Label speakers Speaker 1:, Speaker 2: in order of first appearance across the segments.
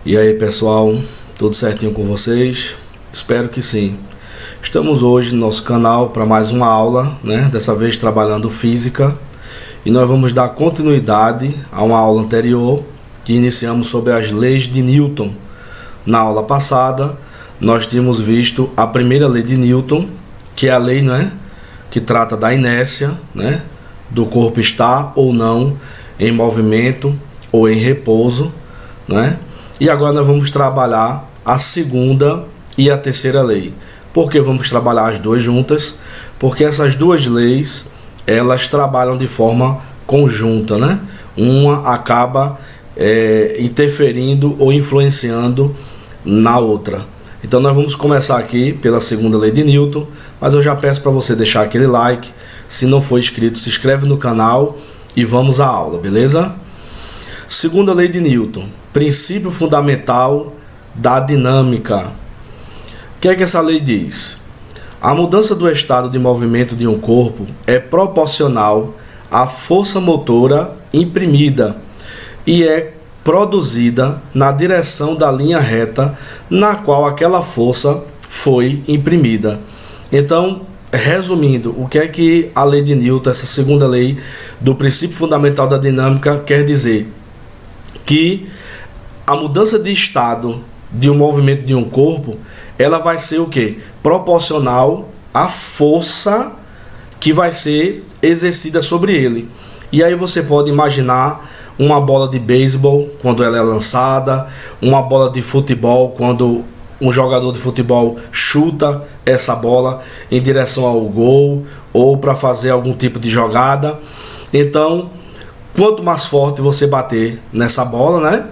Speaker 1: E aí pessoal, tudo certinho com vocês? Espero que sim. Estamos hoje no nosso canal para mais uma aula, né? Dessa vez trabalhando física, e nós vamos dar continuidade a uma aula anterior que iniciamos sobre as leis de Newton. Na aula passada nós tínhamos visto a primeira lei de Newton, que é a lei, né, que trata da inércia, né, do corpo estar ou não em movimento ou em repouso, né? E agora nós vamos trabalhar a segunda e a terceira lei. Por que vamos trabalhar as duas juntas? Porque essas duas leis, elas trabalham de forma conjunta, né? Uma acaba interferindo ou influenciando na outra. Então nós vamos começar aqui pela segunda lei de Newton, mas eu já peço para você deixar aquele like. Se não for inscrito, se inscreve no canal e vamos à aula, beleza? Segunda lei de Newton, princípio fundamental da dinâmica. O que é que essa lei diz? A mudança do estado de movimento de um corpo é proporcional à força motora imprimida e é produzida na direção da linha reta na qual aquela força foi imprimida. Então, resumindo, o que é que a lei de Newton, essa segunda lei do princípio fundamental da dinâmica, quer dizer? Que a mudança de estado de um movimento de um corpo, ela vai ser o quê? Proporcional à força que vai ser exercida sobre ele. E aí você pode imaginar uma bola de beisebol quando ela é lançada, uma bola de futebol quando um jogador de futebol chuta essa bola em direção ao gol ou para fazer algum tipo de jogada. Então, quanto mais forte você bater nessa bola, né,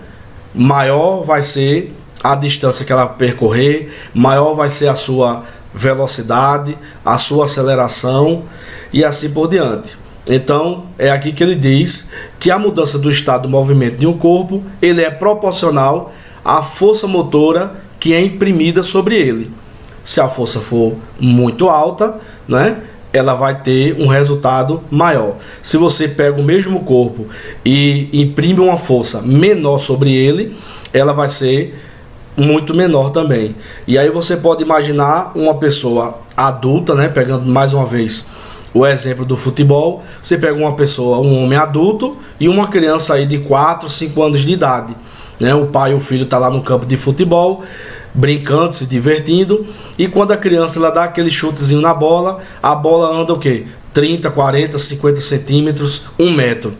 Speaker 1: maior vai ser a distância que ela percorrer, maior vai ser a sua velocidade, a sua aceleração e assim por diante. Então, é aqui que ele diz que a mudança do estado do movimento de um corpo, ele é proporcional à força motora que é imprimida sobre ele. Se a força for muito alta, né, ela vai ter um resultado maior. Se você pega o mesmo corpo e imprime uma força menor sobre ele, ela vai ser muito menor também. E aí você pode imaginar uma pessoa adulta, né, pegando mais uma vez o exemplo do futebol, você pega uma pessoa, um homem adulto e uma criança aí de 4, 5 anos de idade, né? O pai e o filho tá lá no campo de futebol, brincando, se divertindo, e quando a criança ela dá aquele chutezinho na bola, a bola anda o quê? 30, 40, 50 centímetros, 1 metro.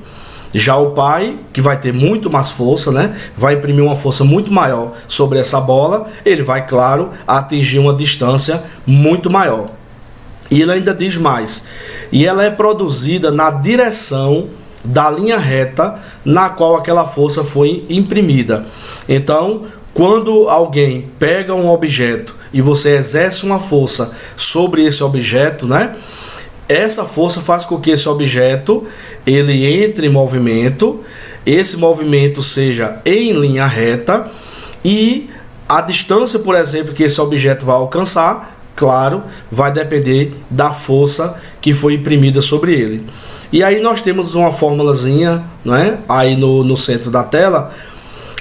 Speaker 1: Já o pai, que vai ter muito mais força, né, vai imprimir uma força muito maior sobre essa bola, ele vai, claro, atingir uma distância muito maior. E ele ainda diz mais, e ela é produzida na direção da linha reta na qual aquela força foi imprimida. Então, quando alguém pega um objeto e você exerce uma força sobre esse objeto, né, essa força faz com que esse objeto ele entre em movimento, esse movimento seja em linha reta e a distância, por exemplo, que esse objeto vai alcançar, claro, vai depender da força que foi imprimida sobre ele. E aí nós temos uma formulazinha, né, aí no centro da tela,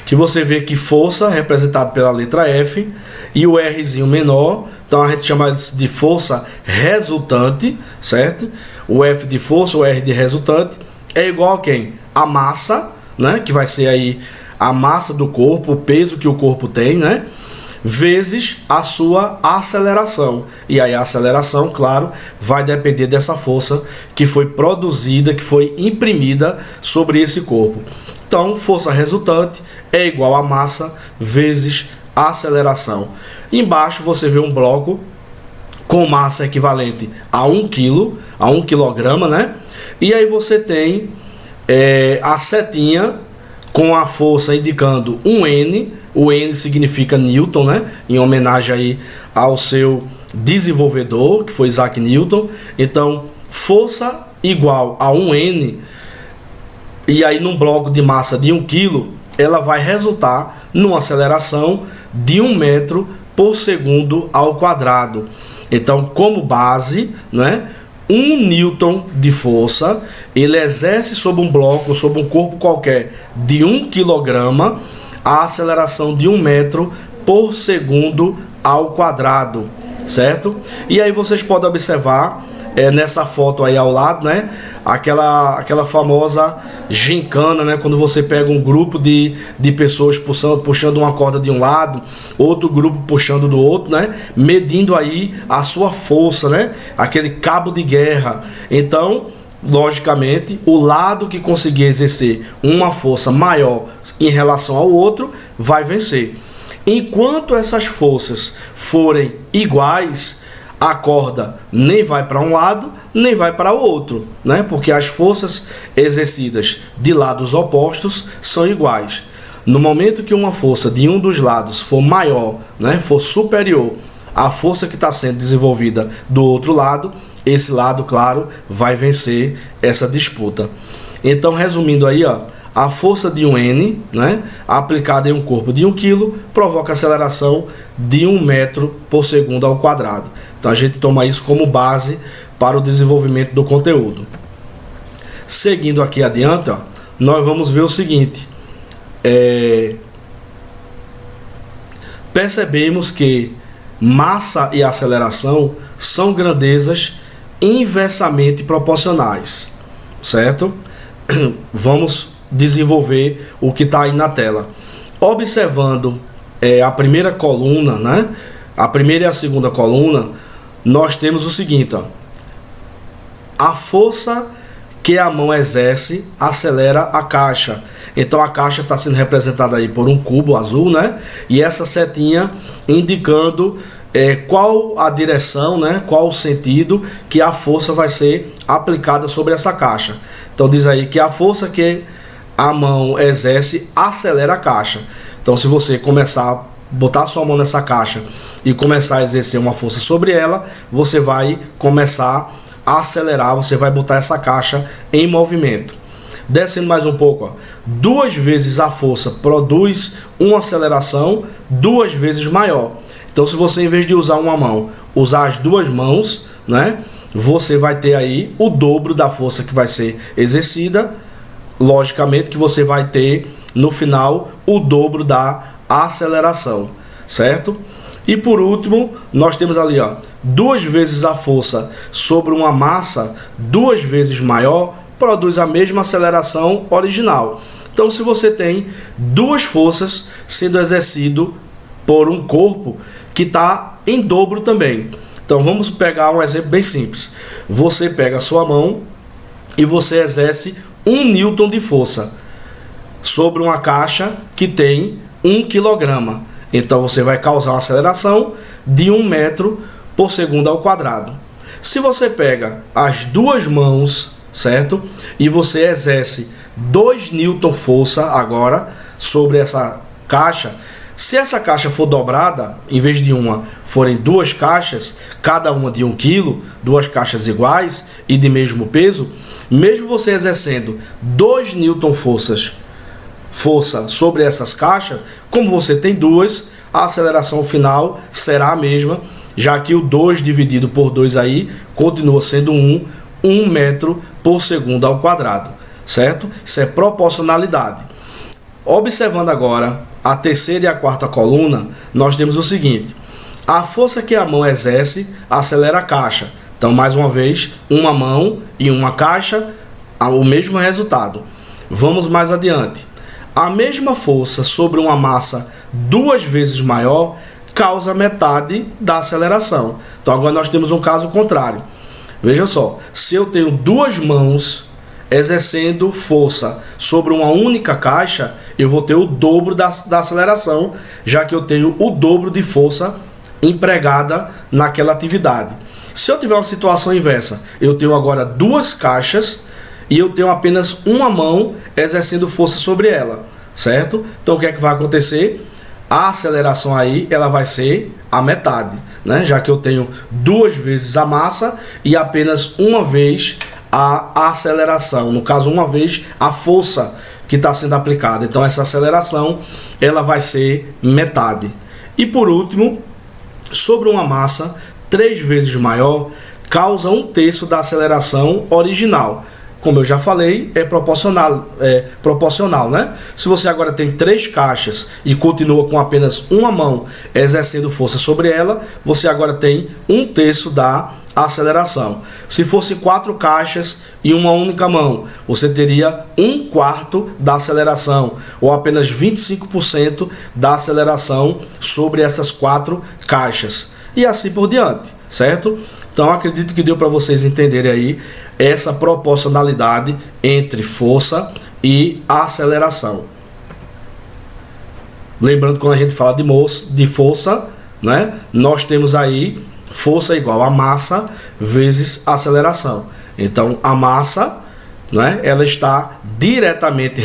Speaker 1: que você vê que força representado pela letra F e o Rzinho menor, então a gente chama de força resultante, certo? O F de força, o R de resultante é igual a quem? A massa, né, que vai ser aí a massa do corpo, o peso que o corpo tem, né, vezes a sua aceleração. E aí a aceleração, claro, vai depender dessa força que foi produzida, que foi imprimida sobre esse corpo. Então, força resultante é igual a massa vezes a aceleração. Embaixo você vê um bloco com massa equivalente a 1 kg, a 1 kg, né? E aí você tem a setinha com a força indicando um N. O N significa Newton, né? Em homenagem aí ao seu desenvolvedor, que foi Isaac Newton. Então, força igual a 1N, e aí num bloco de massa de 1 kg, ela vai resultar numa aceleração de 1 metro por segundo ao quadrado. Então, como base, né, 1 newton de força, ele exerce sobre um bloco, sobre um corpo qualquer de 1 kg, a aceleração de 1 metro por segundo ao quadrado, certo? E aí vocês podem observar nessa foto aí ao lado, né? Aquela famosa gincana, né? Quando você pega um grupo de pessoas puxando uma corda de um lado, outro grupo puxando do outro, né? Medindo aí a sua força, né? Aquele cabo de guerra. Então, logicamente, o lado que conseguir exercer uma força maior em relação ao outro vai vencer. Enquanto essas forças forem iguais, a corda nem vai para um lado, nem vai para o outro, né? Porque as forças exercidas de lados opostos são iguais. No momento que uma força de um dos lados for maior, né, for superior à força que está sendo desenvolvida do outro lado, esse lado, claro, vai vencer essa disputa. Então, resumindo aí, ó, a força de um N, né, aplicada em um corpo de 1 kg, provoca aceleração de 1 metro por segundo ao quadrado. Então a gente toma isso como base para o desenvolvimento do conteúdo. Seguindo aqui adiante, ó, nós vamos ver o seguinte. Percebemos que massa e aceleração são grandezas inversamente proporcionais, certo? Vamos desenvolver o que está aí na tela. Observando a primeira coluna, né? A primeira e a segunda coluna, nós temos o seguinte, ó. A força que a mão exerce acelera a caixa. Então a caixa está sendo representada aí por um cubo azul, né? E essa setinha indicando qual a direção, né? Qual o sentido que a força vai ser aplicada sobre essa caixa. Então diz aí que a força que a mão exerce acelera a caixa. Então se você começar a botar sua mão nessa caixa e começar a exercer uma força sobre ela, você vai começar a acelerar, você vai botar essa caixa em movimento. Descendo mais um pouco, ó. 2 vezes a força produz uma aceleração 2 vezes maior. Então se você, em vez de usar uma mão, usar as 2 mãos, né, você vai ter aí o dobro da força que vai ser exercida. Logicamente que você vai ter no final o dobro da aceleração, certo? E por último, nós temos ali, ó, 2 vezes a força sobre uma massa 2 vezes maior produz a mesma aceleração original. Então, se você tem 2 forças sendo exercido por um corpo que está em dobro também. Então, vamos pegar um exemplo bem simples. Você pega a sua mão e você exerce 1 newton de força sobre uma caixa que tem 1 kg. Então você vai causar uma aceleração de 1 metro por segundo ao quadrado. Se você pega as 2 mãos, certo? E você exerce 2 newton força agora sobre essa caixa. Se essa caixa for dobrada, em vez de uma, forem 2 caixas, cada uma de 1 kg, 2 caixas iguais e de mesmo peso, mesmo você exercendo 2 newton força sobre essas caixas, como você tem 2, a aceleração final será a mesma, já que o 2 dividido por 2 aí continua sendo 1 metro por segundo ao quadrado, certo? Isso é proporcionalidade. Observando agora a terceira e a quarta coluna, nós temos o seguinte: a força que a mão exerce acelera a caixa. Então, mais uma vez, uma mão e uma caixa, o mesmo resultado. Vamos mais adiante. A mesma força sobre uma massa 2 vezes maior causa metade da aceleração. Então, agora nós temos um caso contrário. Veja só, se eu tenho 2 mãos exercendo força sobre uma única caixa, eu vou ter o dobro da aceleração, já que eu tenho o dobro de força empregada naquela atividade. Se eu tiver uma situação inversa, eu tenho agora 2 caixas e eu tenho apenas uma mão exercendo força sobre ela, certo? Então o que é que vai acontecer? A aceleração aí, ela vai ser a metade, né? Já que eu tenho 2 vezes a massa e apenas uma vez a aceleração, no caso uma vez a força que está sendo aplicada. Então essa aceleração, ela vai ser metade. E por último, sobre uma massa 3 vezes maior, causa 1/3 da aceleração original. como eu já falei, é proporcional, né? Se você agora tem 3 caixas e continua com apenas uma mão exercendo força sobre ela, você agora tem 1/3 da aceleração. Se fosse 4 caixas e uma única mão, você teria 1/4 da aceleração, ou apenas 25% da aceleração sobre essas 4 caixas. E assim por diante, certo? Então acredito que deu para vocês entenderem aí essa proporcionalidade entre força e aceleração. Lembrando, quando a gente fala de força, né, nós temos aí força igual a massa vezes aceleração. Então a massa, né, ela está diretamente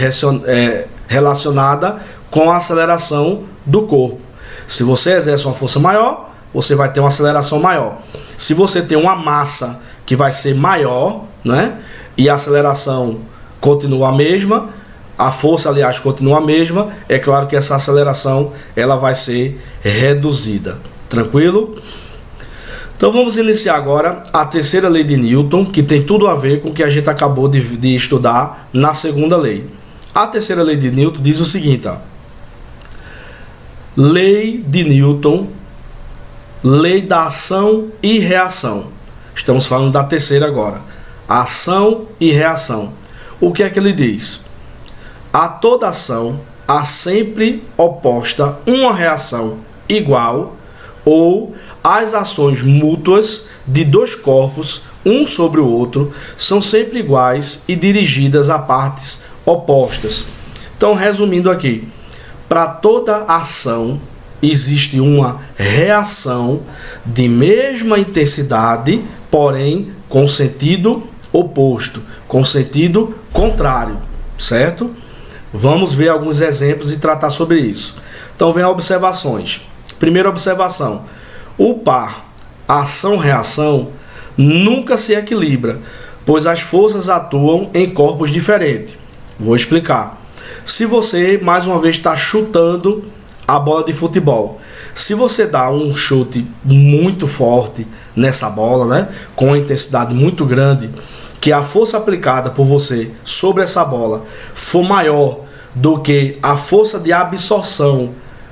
Speaker 1: relacionada com a aceleração do corpo. Se você exerce uma força maior, você vai ter uma aceleração maior. Se você tem uma massa que vai ser maior, né, e a aceleração continua a mesma, a força, aliás, continua a mesma, é claro que essa aceleração ela vai ser reduzida. Tranquilo? Então vamos iniciar agora a terceira lei de Newton, que tem tudo a ver com o que a gente acabou de estudar na segunda lei. A terceira lei de Newton diz o seguinte, ó. Lei de Newton, lei da ação e reação. Estamos falando da terceira agora. Ação e reação. O que é que ele diz? A toda ação há sempre oposta uma reação igual, ou as ações mútuas de 2 corpos, um sobre o outro, são sempre iguais e dirigidas a partes opostas. Então, resumindo aqui, para toda ação existe uma reação de mesma intensidade, porém com sentido oposto, com sentido contrário, certo? Vamos ver alguns exemplos e tratar sobre isso. Então vem observações. Primeira observação: o par ação-reação nunca se equilibra, pois as forças atuam em corpos diferentes. Vou explicar. Se você, mais uma vez, está chutando a bola de futebol, se você dá um chute muito forte nessa bola, né, com uma intensidade muito grande, que a força aplicada por você sobre essa bola for maior do que a força de absorção,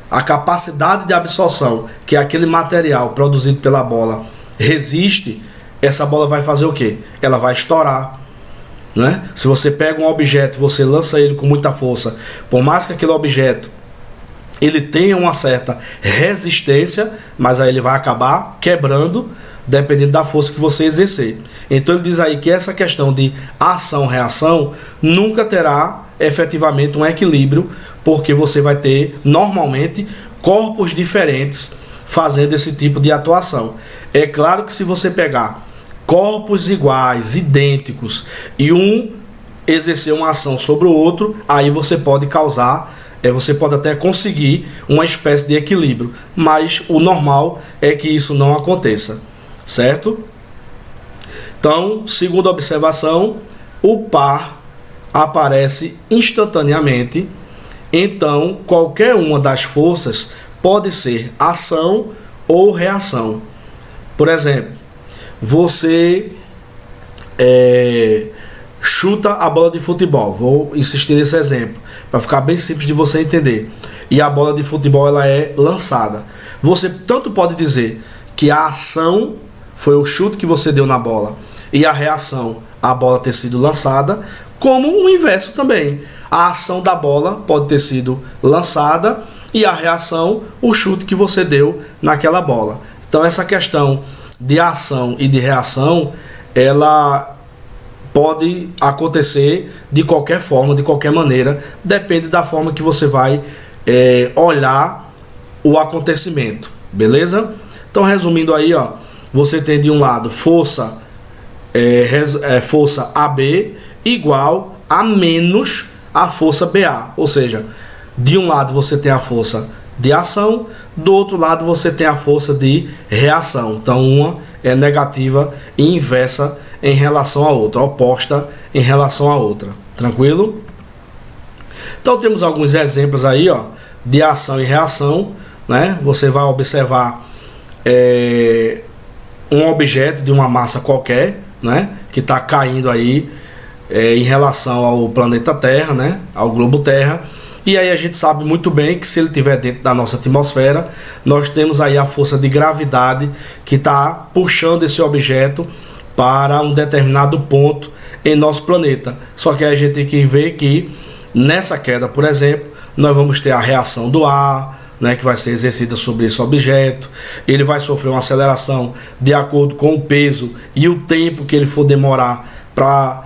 Speaker 1: a capacidade de absorção que aquele material produzido pela bola resiste, essa bola vai fazer o quê? Ela vai estourar, né? Se você pega um objeto e você lança ele com muita força, por mais que aquele objeto ele tenha uma certa resistência, mas aí ele vai acabar quebrando, dependendo da força que você exercer. Então ele diz aí que essa questão de ação-reação nunca terá efetivamente um equilíbrio, porque você vai ter normalmente corpos diferentes fazendo esse tipo de atuação. É claro que se você pegar corpos iguais, idênticos, e um exercer uma ação sobre o outro, aí você pode causar, você pode até conseguir uma espécie de equilíbrio, mas o normal é que isso não aconteça, certo? Então, segunda observação, o par aparece instantaneamente, então qualquer uma das forças pode ser ação ou reação. Por exemplo, você chuta a bola de futebol, vou insistir nesse exemplo, para ficar bem simples de você entender, e a bola de futebol ela é lançada. Você tanto pode dizer que a ação foi o chute que você deu na bola, e a reação, a bola ter sido lançada, como o inverso também. A ação da bola pode ter sido lançada e a reação, o chute que você deu naquela bola. Então essa questão de ação e de reação, ela pode acontecer de qualquer forma, de qualquer maneira, depende da forma que você vai olhar o acontecimento, beleza? Então resumindo aí, ó, você tem de um lado força AB igual a menos a força BA, ou seja, de um lado você tem a força de ação, do outro lado você tem a força de reação. Então uma é negativa e inversa em relação à outra, oposta em relação à outra. Tranquilo? Então temos alguns exemplos aí, ó, de ação e reação, né? Você vai observar um objeto de uma massa qualquer, né, que está caindo aí em relação ao planeta Terra, né, ao globo Terra. E aí a gente sabe muito bem que se ele estiver dentro da nossa atmosfera, nós temos aí a força de gravidade que está puxando esse objeto para um determinado ponto em nosso planeta. Só que a gente tem que ver que nessa queda, por exemplo, nós vamos ter a reação do ar, né, que vai ser exercida sobre esse objeto. Ele vai sofrer uma aceleração de acordo com o peso e o tempo que ele for demorar para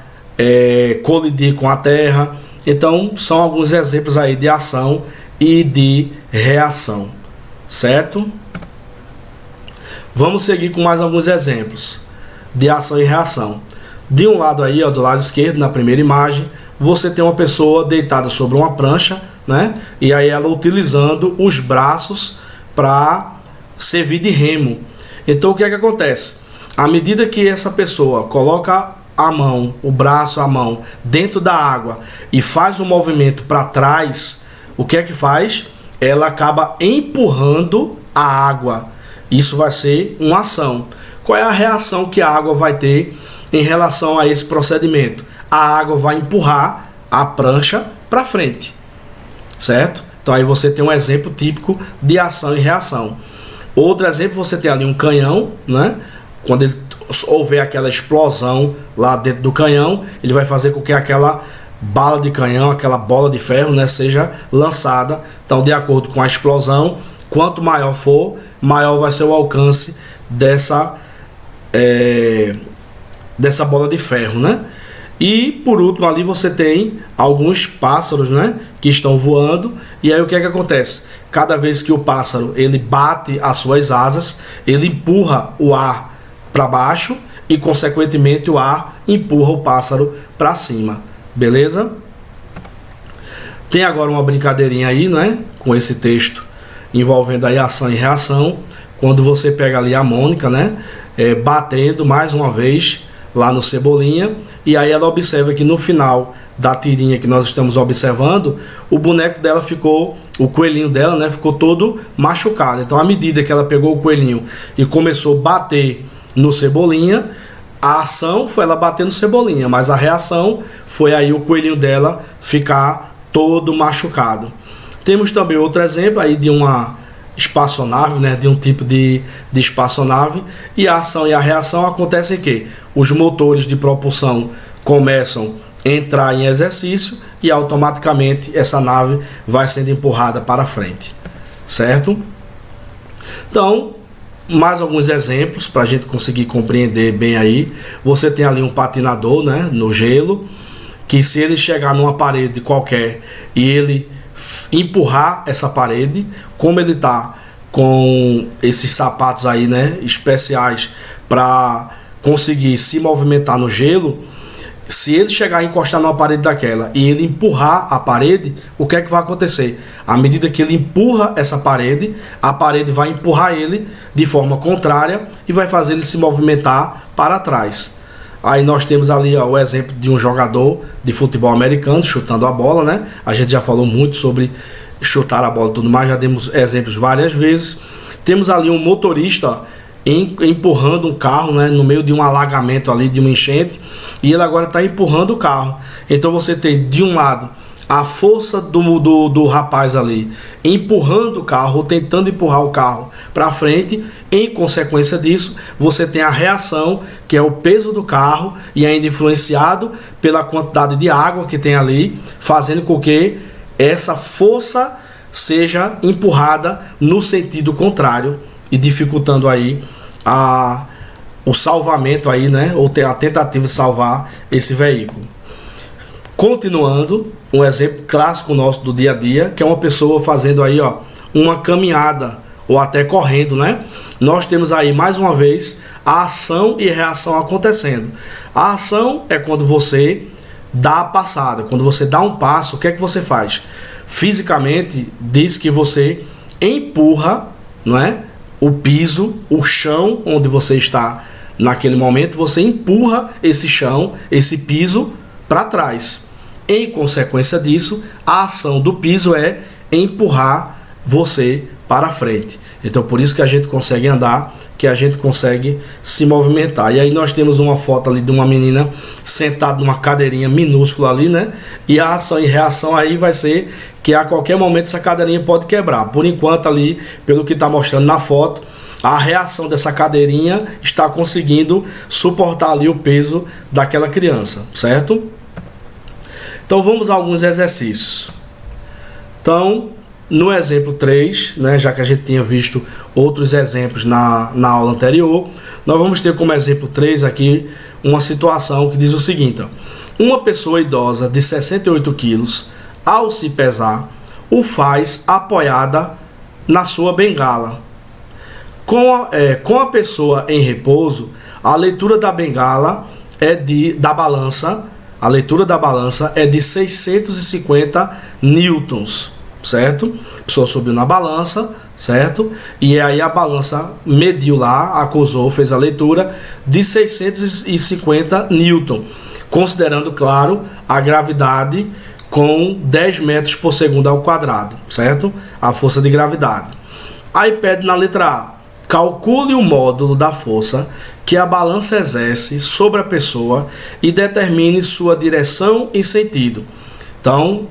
Speaker 1: colidir com a Terra. Então são alguns exemplos aí de ação e de reação, certo? Vamos seguir com mais alguns exemplos de ação e reação. De um lado aí, ó, do lado esquerdo, na primeira imagem, você tem uma pessoa deitada sobre uma prancha, né? E aí ela utilizando os braços para servir de remo. Então o que é que acontece? À medida que essa pessoa coloca a mão, o braço, a mão dentro da água e faz um movimento para trás, o que é que faz? Ela acaba empurrando a água. Isso vai ser uma ação. Qual é a reação que a água vai ter em relação a esse procedimento? A água vai empurrar a prancha para frente, certo? Então aí você tem um exemplo típico de ação e reação. Outro exemplo, você tem ali um canhão, né? Quando ele houver aquela explosão lá dentro do canhão, ele vai fazer com que aquela bala de canhão, aquela bola de ferro, né, seja lançada. Então, de acordo com a explosão, quanto maior for, maior vai ser o alcance dessa bola de ferro, né? E por último ali você tem alguns pássaros, né, que estão voando. E aí o que é que acontece? Cada vez que o pássaro ele bate as suas asas, ele empurra o ar para baixo e consequentemente o ar empurra o pássaro para cima, beleza? Tem agora uma brincadeirinha aí, né, com esse texto envolvendo aí ação e reação. Quando você pega ali a Mônica, né, batendo mais uma vez lá no Cebolinha, e aí ela observa que no final da tirinha que nós estamos observando, o boneco dela ficou, o coelhinho dela, né, ficou todo machucado. Então à medida que ela pegou o coelhinho e começou a bater no Cebolinha, a ação foi ela bater no Cebolinha, mas a reação foi aí o coelhinho dela ficar todo machucado. Temos também outro exemplo aí de uma espaçonave, né, de um tipo de espaçonave, e a ação e a reação acontecem que os motores de propulsão começam a entrar em exercício e automaticamente essa nave vai sendo empurrada para frente, certo? Então, mais alguns exemplos para a gente conseguir compreender bem aí. Você tem ali um patinador, né, no gelo, que se ele chegar numa parede qualquer e ele empurrar essa parede, como ele tá com esses sapatos aí, né, especiais para conseguir se movimentar no gelo, se ele chegar a encostar numa parede daquela e ele empurrar a parede, o que é que vai acontecer? À medida que ele empurra essa parede, a parede vai empurrar ele de forma contrária e vai fazer ele se movimentar para trás. Aí nós temos ali, ó, o exemplo de um jogador de futebol americano chutando a bola, né? A gente já falou muito sobre chutar a bola e tudo mais, já demos exemplos várias vezes. Temos ali um motorista empurrando um carro, né, no meio de um alagamento ali, de uma enchente, e ele agora está empurrando o carro. Então você tem de um lado a força do rapaz ali empurrando o carro, ou tentando empurrar o carro para frente. Em consequência disso, você tem a reação, que é o peso do carro, e ainda influenciado pela quantidade de água que tem ali, fazendo com que essa força seja empurrada no sentido contrário e dificultando aí o salvamento aí, né, ou a tentativa de salvar esse veículo. Continuando, um exemplo clássico nosso do dia a dia, que é uma pessoa fazendo aí, ó, uma caminhada ou até correndo, né? Nós temos aí mais uma vez a ação e reação acontecendo. A ação é quando você dá a passada, quando você dá um passo, o que é que você faz? Fisicamente diz que você empurra, não é? O piso, o chão onde você está naquele momento, você empurra esse chão, esse piso para trás. Em consequência disso, a ação do piso é empurrar você para frente. Então por isso que a gente consegue andar, que a gente consegue se movimentar. E aí nós temos uma foto ali de uma menina sentada numa cadeirinha minúscula ali, né? E a ação e reação aí vai ser que a qualquer momento essa cadeirinha pode quebrar. Por enquanto ali, pelo que está mostrando na foto, a reação dessa cadeirinha está conseguindo suportar ali o peso daquela criança, certo? Então vamos a alguns exercícios. Então, no exemplo 3, né, já que a gente tinha visto outros exemplos na aula anterior, nós vamos ter como exemplo 3 aqui uma situação que diz o seguinte: ó, uma pessoa idosa de 68 quilos, ao se pesar, o faz apoiada na sua bengala. Com a pessoa em repouso, a leitura da bengala a leitura da balança é de 650 newtons, certo? A pessoa subiu na balança, certo? E aí a balança mediu lá, acusou, fez a leitura de 650 newton, considerando, claro, a gravidade com 10 metros por segundo ao quadrado, certo? A força de gravidade. Aí pede na letra A: calcule o módulo da força que a balança exerce sobre a pessoa e determine sua direção e sentido. Então,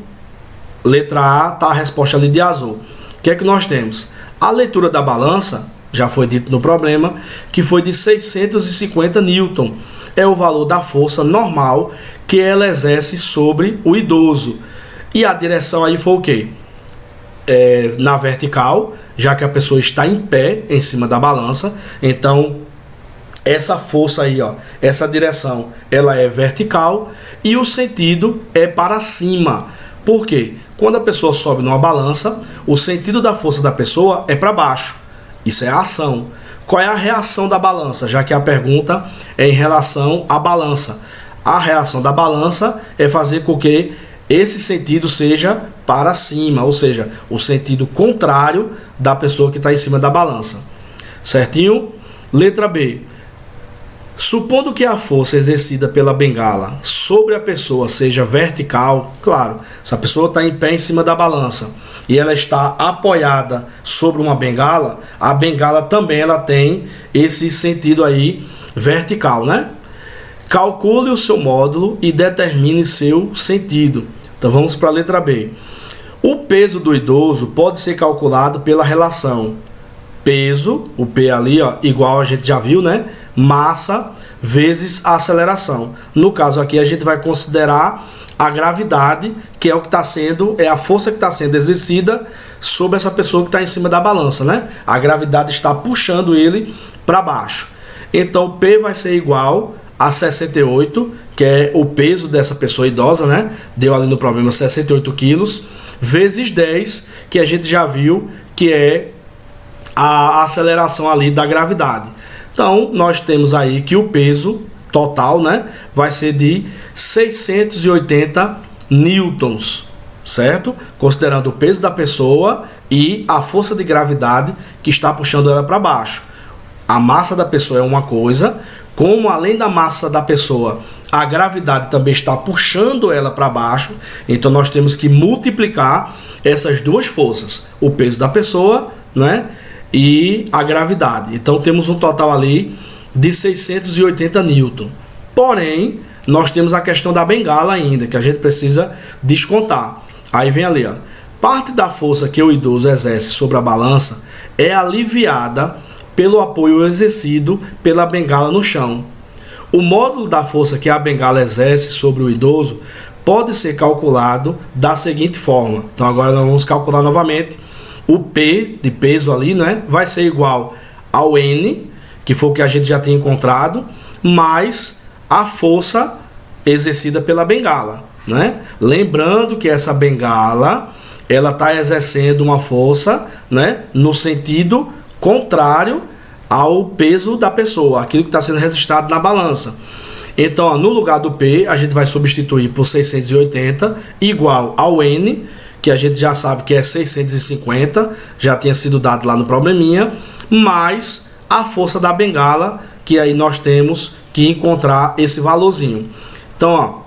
Speaker 1: letra A está a resposta ali de azul. O que é que nós temos? A leitura da balança, já foi dito no problema, que foi de 650 newton. É o valor da força normal que ela exerce sobre o idoso. E a direção aí foi o quê? Na vertical, já que a pessoa está em pé em cima da balança. Então essa força aí, ó, essa direção, ela é vertical e o sentido é para cima. Por quê? Quando a pessoa sobe numa balança, o sentido da força da pessoa é para baixo. Isso é a ação. Qual é a reação da balança? Já que a pergunta é em relação à balança. A reação da balança é fazer com que esse sentido seja para cima, ou seja, o sentido contrário da pessoa que está em cima da balança. Certinho? Letra B. Supondo que a força exercida pela bengala sobre a pessoa seja vertical, claro, se a pessoa está em pé em cima da balança e ela está apoiada sobre uma bengala, a bengala também ela tem esse sentido aí vertical, né? Calcule o seu módulo e determine seu sentido. Então vamos para a letra B. O peso do idoso pode ser calculado pela relação peso, o P ali, ó, igual a gente já viu, né? Massa vezes a aceleração. No caso aqui a gente vai considerar a gravidade, que é o que está sendo, é a força que está sendo exercida sobre essa pessoa que está em cima da balança, né? A gravidade está puxando ele para baixo. Então P vai ser igual a 68, que é o peso dessa pessoa idosa, né? Deu ali no problema 68 quilos, vezes 10, que a gente já viu que é a aceleração ali da gravidade. Então, nós temos aí que o peso total, né, vai ser de 680 newtons, certo? Considerando o peso da pessoa e a força de gravidade que está puxando ela para baixo. A massa da pessoa é uma coisa, como além da massa da pessoa, a gravidade também está puxando ela para baixo, então nós temos que multiplicar essas duas forças, o peso da pessoa, né, e a gravidade. Então temos um total ali de 680 newton. Porém, nós temos a questão da bengala ainda, que a gente precisa descontar. Aí vem ali, ó. Parte da força que o idoso exerce sobre a balança é aliviada pelo apoio exercido pela bengala no chão. O módulo da força que a bengala exerce sobre o idoso pode ser calculado da seguinte forma. Então agora nós vamos calcular novamente. O P de peso ali, né, vai ser igual ao N, que foi o que a gente já tinha encontrado, mais a força exercida pela bengala, né? Lembrando que essa bengala, ela está exercendo uma força, né, no sentido contrário ao peso da pessoa, aquilo que está sendo registrado na balança. Então, ó, no lugar do P, a gente vai substituir por 680 igual ao N, que a gente já sabe que é 650, já tinha sido dado lá no probleminha, mais a força da bengala, que aí nós temos que encontrar esse valorzinho. Então, ó,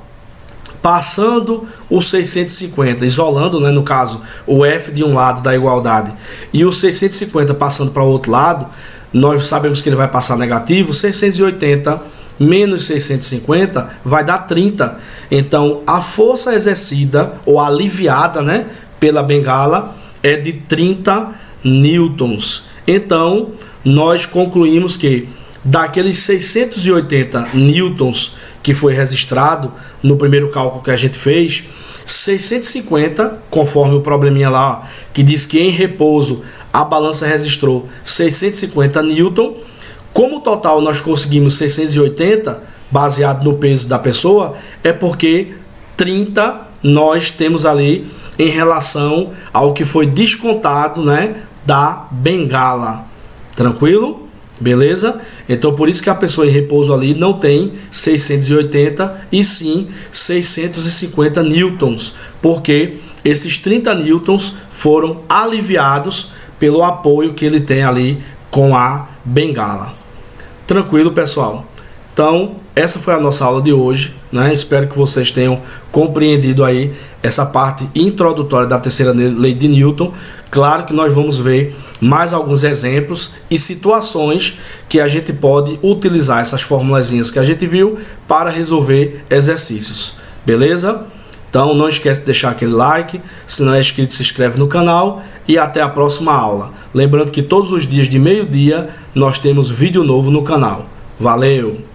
Speaker 1: passando o 650, isolando, né, no caso, o F de um lado da igualdade e o 650 passando para o outro lado, nós sabemos que ele vai passar negativo. 680 menos 650 vai dar 30. Então, a força exercida ou aliviada, né, pela bengala é de 30 newtons. Então, nós concluímos que daqueles 680 newtons que foi registrado no primeiro cálculo que a gente fez, 650, conforme o probleminha lá, que diz que em repouso a balança registrou 650 newton. Como total nós conseguimos 680, baseado no peso da pessoa, é porque 30 nós temos ali em relação ao que foi descontado, né, da bengala. Tranquilo? Beleza? Então por isso que a pessoa em repouso ali não tem 680 e sim 650 newtons, porque esses 30 newtons foram aliviados pelo apoio que ele tem ali com a bengala. Tranquilo, pessoal? Então essa foi a nossa aula de hoje, né? Espero que vocês tenham compreendido aí essa parte introdutória da terceira lei de Newton. Claro que nós vamos ver mais alguns exemplos e situações que a gente pode utilizar essas formulazinhas que a gente viu para resolver exercícios. Beleza? Então não esquece de deixar aquele like, se não é inscrito, se inscreve no canal e até a próxima aula. Lembrando que todos os dias de meio-dia nós temos vídeo novo no canal. Valeu!